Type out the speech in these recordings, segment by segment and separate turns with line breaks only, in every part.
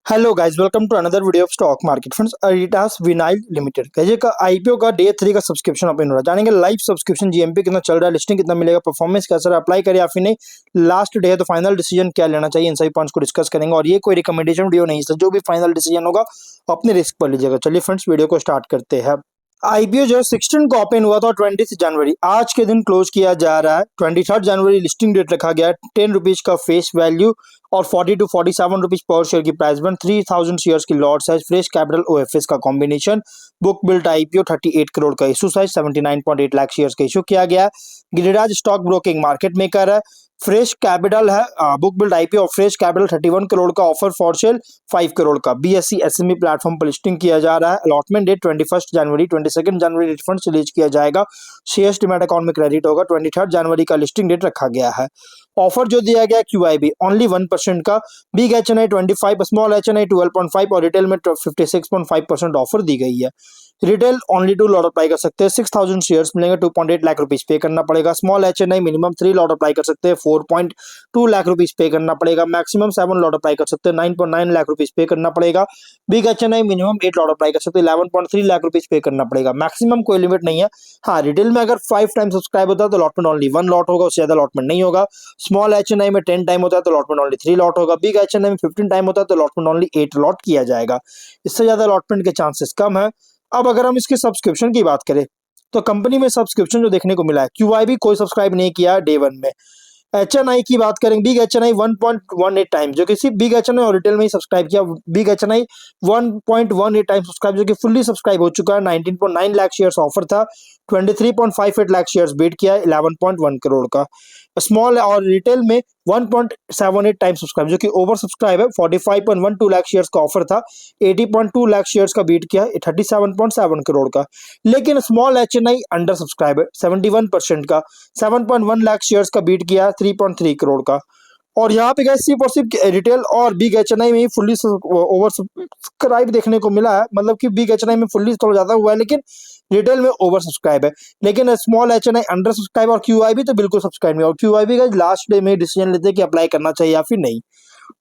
Hello guys, welcome to another video of stock market friends. Aritas vinyl limited कहजे का IPO का day 3 का subscription open हो रहा है। जानेंगे लाइव सब्सक्रिप्शन जीएमपी कितना चल रहा है, लिस्टिंग कितना मिलेगा, परफॉर्मेंस कैसा है, अप्लाई करें या फिर नहीं, लास्ट डे है तो फाइनल डिसीजन क्या लेना चाहिए, इन सभी पॉइंट्स को डिस्कस करेंगे। और ये कोई रिकमेंडेशन वीडियो नहीं है, जो भी फाइनल डिसीजन होगा अपने रिस्क पर लीजिएगा। चलिए फ्रेंड्स, वीडियो को स्टार्ट करते हैं। आईपीओ जो है 16 को ओपन हुआ था, 20 जनवरी आज के दिन क्लोज किया जा रहा है। 23 जनवरी लिस्टिंग डेट रखा गया है। 10 रुपीज का फेस वैल्यू और 40 to 47 रुपीज पर शेयर की प्राइस बन। 3000 शेयर्स की lot size, fresh capital OFS का combination, book built IPO 38 crore का इशू साइज, 79.8 लाख शेयर्स का इशू किया गया है। Giriraj stock broking market maker है। फ्रेश कैपिटल है, बुक बिल्ड आईपीओ और फ्रेश कैपिटल 31 करोड़ का, ऑफर फॉर सेल 5 करोड़ का। बीएसई एसएमई प्लेटफॉर्म पर लिस्टिंग किया जा रहा है। अलॉटमेंट डेट 21 जनवरी, 22 जनवरी रिफंड रिलीज किया जाएगा। शेयर्स डीमैट अकाउंट में क्रेडिट होगा। 23 जनवरी का लिस्टिंग डेट रखा गया है। ऑफर जो दिया गया क्यूआईबी ओनली 1% का, बिग एचएनआई 25, स्मॉल एचएनआई 12.5 और रिटेल में 56.5% ऑफर दी गई है। रिटेल ओनली 2 लॉट अप्लाई कर सकते हैं। 6000 शेयर्स मिलेंगे, 2.8 लाख रुपीज पे करना पड़ेगा। Small HNI minimum 3 lot apply कर सकते हैं, 4.2 लाख रुपीज पे करना पड़ेगा। मैक्सिमम 7 लॉट अप्लाई कर सकते हैं, 9.9 लाख रुपीज पे करना पड़ेगा। Big HNI minimum 8 lot apply कर सकते हैं, 11.3 लाख रुपीज पे करना पड़ेगा। मैक्सिमम कोई लिमिट नहीं है। हाँ, रिटेल में अगर 5 टाइम सब्सक्राइब होता है तो लॉटमेंट ओनली 1 लॉट होगा, उससे ज्यादा लॉटमेंट नहीं होगा। स्मॉल एचएनआई में 10 टाइम होता है तो लॉटमेंट ओनली 3 लॉट होगा। बिग एचएनआई में 15 टाइम होता है तो लॉटमेंट ओनली 8 लॉट किया जाएगा। इससे ज्यादा लॉटमेंट के चांसेस कम है। अब अगर हम इसके सब्सक्रिप्शन की बात करें तो कंपनी में सब्सक्रिप्शन जो देखने को मिला है, क्यूआईबी कोई सब्सक्राइब नहीं किया डे 1 में। एचएनआई की बात करेंगे, बिग एचएनआई 1.18 टाइम, जो कि सिर्फ बिग एचएनआई और रिटेल में ही सब्सक्राइब किया। बिग एचएनआई 1.18 टाइम सब्सक्राइब, जो कि फुल्ली सब्सक्राइब हो चुका है। 19.9 लाख शेयर्स ऑफर था, 23.58 लाख शेयर्स बीट किया, 11.1 करोड़ का। स्मॉल और रिटेल में 1.78 टाइम सब्सक्राइब, जो कि ओवर सब्सक्राइब है। 45.12 लाख शेयर्स का ऑफर था, 80.2 लाख शेयर्स का बीट किया, 37.7 करोड़ का। लेकिन स्मॉल एचएनआई अंडर सब्सक्राइब है 71% का, 7.1 लाख शेयर्स का बीट किया, 3.3 करोड़ का। और यहाँ पे गैस सिर्फ और सिर्फ रिटेल और बिग एचएनआई में ही फुल्ली ओवर सब्सक्राइब देखने को मिला है। मतलब कि बिग एचएनआई में फुल्ली थोड़ा ज्यादा हुआ है, लेकिन रिटेल में ओवर सब्सक्राइब है। लेकिन स्मॉल एचएनआई अंडर सब्सक्राइब और क्यूआईबी तो बिल्कुल सब्सक्राइब नहीं। और क्यूआईबी का लास्ट डे में डिसीजन लेते हैं कि अप्लाई करना चाहिए या फिर नहीं।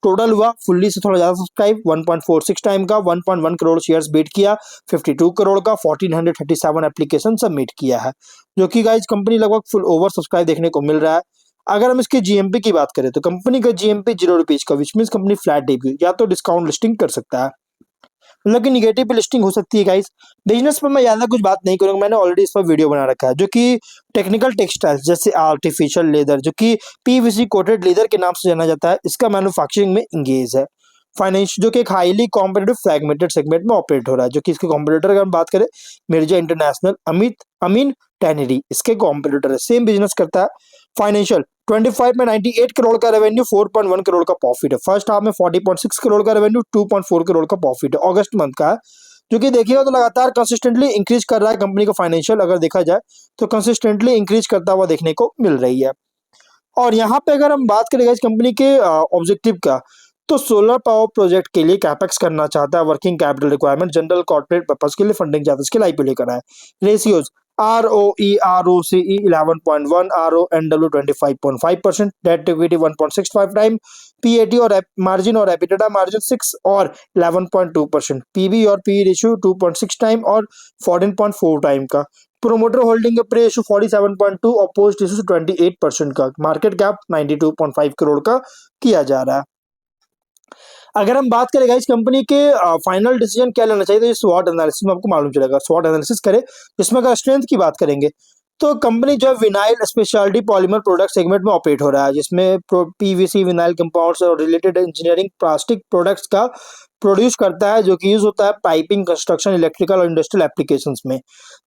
टोटल हुआ फुल्ली से थोड़ा ज्यादा सब्सक्राइब 1.46 टाइम का, 1.1 करोड़ शेयर्स बीट किया, 52 करोड़ का, 1437 एप्लीकेशन सबमिट किया है, जो कि गाइज कंपनी लगभग फुल ओवर सब्सक्राइब देखने को मिल रहा है। अगर हम इसके जीएमपी की बात करें तो कंपनी का जीएमपी 0 रुपीज का, which mean company flat debut या तो डिस्काउंट लिस्टिंग कर सकता है, मतलब कि निगेटिव लिस्टिंग हो सकती है गाइस। बिजनेस पर मैं ज्यादा कुछ बात नहीं करूंगा, मैंने ऑलरेडी इस पर वीडियो बना रखा है। जो कि टेक्निकल टेक्सटाइल्स जैसे आर्टिफिशियल लेदर, जो कि पीवीसी कोटेड लेदर के नाम से जाना जाता है, इसका मैन्युफैक्चरिंग में इंगेज है। फाइनेंस जो कि एक हाईली कॉम्पिटेटिव फ्रैगमेंटेड सेगमेंट में ऑपरेट हो रहा है। जो कि इसके कॉम्पिटिटर अगर हम बात करें, मिर्जा इंटरनेशनल, अमीन टैनरी इसके कॉम्पिटिटर है, सेम बिजनेस करता है। फाइनेंशियल 25 में 98 करोड़ का रेवेन्यू, 4.1 करोड़ का प्रॉफिट है। फर्स्ट हाफ में 40.6 करोड़ का रेवेन्यू, 2.4 करोड़ का प्रॉफिट है। अगस्त मंथ का है, जो कि देखिएगा तो लगातार कंसिस्टेंटली इंक्रीज कर रहा है कंपनी का फाइनेंशियल। अगर देखा जाए तो कंसिस्टेंटली इंक्रीज करता हुआ देखने को मिल रही है। और यहाँ पे अगर हम बात करें इस कंपनी के ऑब्जेक्टिव का, तो सोलर पावर प्रोजेक्ट के लिए कैपेक्स करना चाहता है, working capital requirement, general corporate purpose के लिए फंडिंग चाहता है, इसके आईपीओ लेकर आया। Ratios ROE ROCE 11.1, RONW 25.5%, debt to equity 1.65 time, PAT और मार्जिन और एबिटेडा मार्जिन 6 और 11.2%, PB और PE रेशियो 2.6 टाइम और 14.4 टाइम का। प्रोमोटर होल्डिंग का रेशियो 47.2 और पोस्ट रेशियो 28% का। मार्केट कैप 92.5 करोड़ का किया जा रहा है। अगर हम बात करें इस कंपनी के फाइनल डिसीजन क्या लेना चाहिए, तो ये स्वॉट एनालिसिस में आपको मालूम चलेगा। स्वॉट एनालिसिस करें, जिसमें अगर स्ट्रेंथ की बात करेंगे तो कंपनी जो है vinyl speciality polymer product segment में ऑपरेट हो रहा है, जिसमें पीवीसी, विनाइल कंपाउंड्स और रिलेटेड इंजीनियरिंग प्लास्टिक प्रोडक्ट्स का प्रोड्यूस करता है, जो कि यूज होता है पाइपिंग, कंस्ट्रक्शन, इलेक्ट्रिकल और इंडस्ट्रियल एप्लीकेशंस में।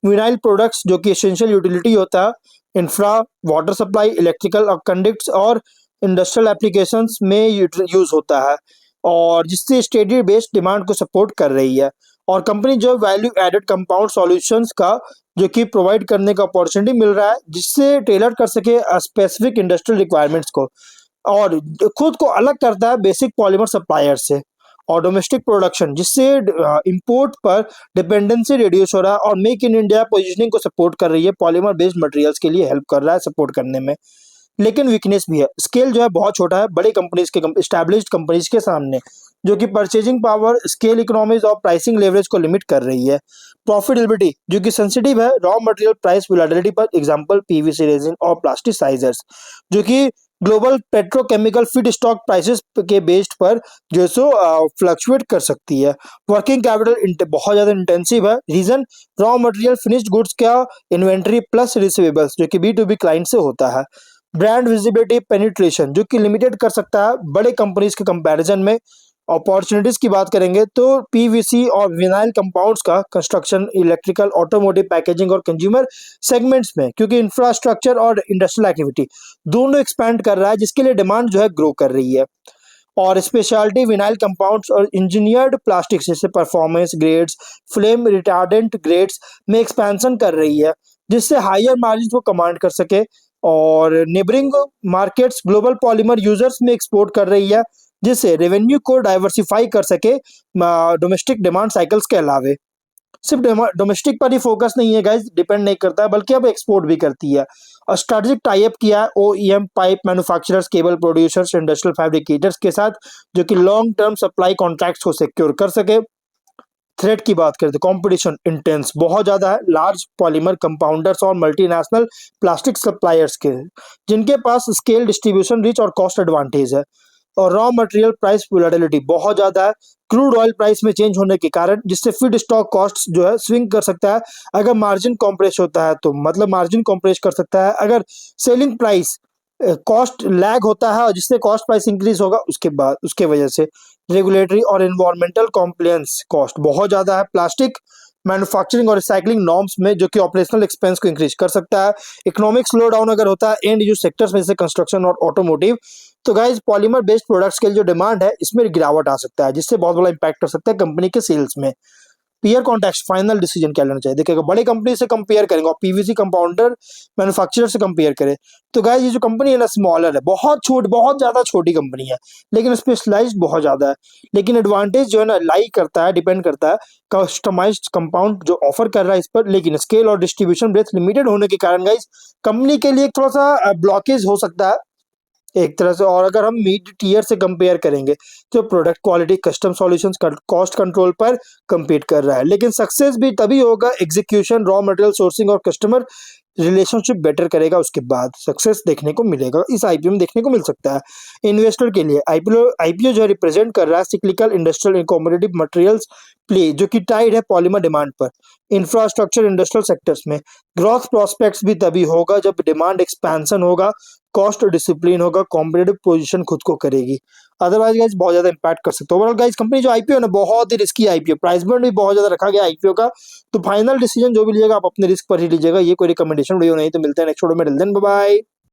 विनाइल प्रोडक्ट्स जो कि एसेंशियल यूटिलिटी होता है, इंफ्रा, वाटर सप्लाई, इलेक्ट्रिकल और कंडक्ट्स और इंडस्ट्रियल एप्लीकेशंस में यूज होता है, और जिससे स्टेडी बेस्ड डिमांड को सपोर्ट कर रही है। और कंपनी जो वैल्यू एडेड कंपाउंड सॉल्यूशंस का जो कि प्रोवाइड करने का अपॉर्चुनिटी मिल रहा है, जिससे टेलर कर सके स्पेसिफिक इंडस्ट्रियल रिक्वायरमेंट्स को, और खुद को अलग करता है बेसिक पॉलीमर सप्लायर से। और डोमेस्टिक प्रोडक्शन, जिससे इंपोर्ट पर डिपेंडेंसी रिड्यूस हो रहा है, और मेक इन इंडिया पोजीशनिंग को सपोर्ट कर रही है, पॉलीमर बेस्ड मटेरियल्स के लिए हेल्प कर रहा है सपोर्ट करने में। लेकिन वीकनेस भी है, स्केल जो है बहुत छोटा है बड़े कंपनीज के, एस्टैब्लिश्ड कंपनीज के सामने। जो कि परचेजिंग पावर, स्केल इकोनॉमीज और प्राइसिंग लेवरेज को लिमिट कर रही है। प्रॉफिटेबिलिटी जो कि सेंसिटिव है रॉ मटेरियल प्राइस वोलेटिलिटी पर, एग्जांपल पीवीसी रेजिन और प्लास्टिसाइजर्स, जो कि global petrochemical feed stock prices के बेस्ड पर जो सो फ्लक्चुएट कर सकती है। वर्किंग कैपिटल बहुत ज्यादा इंटेंसिव है, reason raw material finished goods का इन्वेंट्री प्लस रिसीवेबल्स जो कि B2B क्लाइंट से होता है। ब्रांड विजिबिलिटी पेनिट्रेशन जो कि लिमिटेड कर सकता है बड़े कंपनीज के कंपैरिजन में। अपॉर्चुनिटीज की बात करेंगे तो पीवीसी और विनाइल कंपाउंड्स का कंस्ट्रक्शन, इलेक्ट्रिकल, ऑटोमोटिव, पैकेजिंग और कंज्यूमर सेगमेंट्स में, क्योंकि इंफ्रास्ट्रक्चर और इंडस्ट्रियल एक्टिविटी दोनों एक्सपैंड कर रहा है जिसके लिए डिमांड जो है ग्रो कर रही है। और स्पेशलिटी विनाइल कंपाउंड्स और इंजीनियर्ड प्लास्टिक्स जैसे performance grades, flame retardant grades में एक्सपेंशन कर रही है जिससे हायर मार्जिन को कमांड कर सके। और neighbouring markets global polymer users में एक्सपोर्ट कर रही है जिससे रेवेन्यू को डाइवर्सिफाई कर सके डोमेस्टिक डिमांड साइकिल्स के अलावे। सिर्फ डोमेस्टिक पर ही फोकस नहीं है गाइस, डिपेंड नहीं करता है बल्कि अब एक्सपोर्ट भी करती है। और स्ट्रेटेजिक टाई अप किया है OEM pipe manufacturers, cable producers, industrial fabricators के साथ जो कि लॉन्ग टर्म सप्लाई कॉन्ट्रैक्ट्स को सिक्योर कर सके। थ्रेट की बात करते हैं, कंपटीशन इंटेंस बहुत ज्यादा है लार्ज पॉलीमर कंपाउंडर्स और मल्टीनेशनल प्लास्टिक सप्लायर्स के, जिनके पास स्केल, डिस्ट्रीब्यूशन, रीच और कॉस्ट एडवांटेज है। और रॉ मटेरियल प्राइस वोलेटिलिटी बहुत ज्यादा है क्रूड ऑयल प्राइस में चेंज होने के कारण, जिससे फीड स्टॉक कॉस्ट जो है स्विंग कर सकता है। अगर मार्जिन कॉम्प्रेस होता है तो मतलब मार्जिन कॉम्प्रेस कर सकता है, अगर सेलिंग प्राइस कॉस्ट लैग होता है और जिससे कॉस्ट प्राइस इंक्रीज होगा उसके बाद उसके वजह से। रेगुलेटरी और एनवायरमेंटल कॉम्प्लायंस कॉस्ट बहुत ज्यादा है प्लास्टिक मैन्युफैक्चरिंग और रिसाइकलिंग नॉर्म्स में, जो कि ऑपरेशनल एक्सपेंस को इंक्रीज कर सकता है। इकोनॉमिक स्लो डाउन अगर होता है एंड यूज सेक्टर्स में जैसे कंस्ट्रक्शन और ऑटोमोटिव, तो गाइज पॉलीमर बेस्ड प्रोडक्ट्स के लिए जो डिमांड है इसमें गिरावट आ सकता है जिससे बहुत बड़ा इंपैक्ट कर सकता है कंपनी के सेल्स में। पीयर कॉन्टेक्स्ट फाइनल डिसीजन क्या लेना चाहिए, देखिएगा बड़े कंपनी से कंपेयर करेंगे और पीवीसी कंपाउंडर मैन्युफैक्चरर से कंपेयर करें तो गाइस ये जो कंपनी है ना स्मॉलर है, बहुत ज्यादा छोटी कंपनी है लेकिन स्पेशलाइज्ड बहुत ज्यादा है। लेकिन एडवांटेज जो है ना लाई करता है, डिपेंड करता है कस्टमाइज्ड कंपाउंड जो ऑफर कर रहा है इस पर, लेकिन स्केल और डिस्ट्रीब्यूशन ब्रेथ लिमिटेड होने के कारण गाइस कंपनी के लिए एक थोड़ा सा ब्लॉकेज हो सकता है एक तरह से। और अगर हम मिड टीयर से कंपेयर करेंगे तो product quality, custom solutions, cost control पर compete कर रहा है। लेकिन सक्सेस भी तभी होगा एग्जीक्यूशन, रॉ मटेरियल सोर्सिंग और कस्टमर रिलेशनशिप बेटर करेगा, उसके बाद सक्सेस देखने को मिलेगा, इस आईपीओ में देखने को मिल सकता है। इन्वेस्टर के लिए आईपीओ जो है रिप्रेजेंट कर रहा है cyclical industrial competitive materials play जो कि टाइड है पॉलीमर डिमांड पर। इंफ्रास्ट्रक्चर इंडस्ट्रियल सेक्टर्स में ग्रोथ प्रोस्पेक्ट्स भी तभी होगा जब डिमांड एक्सपेंशन होगा, कॉस्ट डिसिप्लिन होगा, कॉम्पिटिटिव पोजीशन खुद को करेगी। अदरवाइज गाइस बहुत ज्यादा इंपैक्ट कर सकते हो। ओवरऑल गाइस कंपनी जो आईपीओ है ना बहुत ही रिस्की आईपीओ, प्राइस बैंड भी बहुत ज्यादा रखा गया आईपीओ का, तो फाइनल डिसीजन जो भी लीजिएगा आप अपने रिस्क पर ही लीजिएगा। ये कोई रिकमेंडेशन वीडियो नहीं, तो मिलते हैं नेक्स्ट वीडियो में, टिल देन बाय बाय।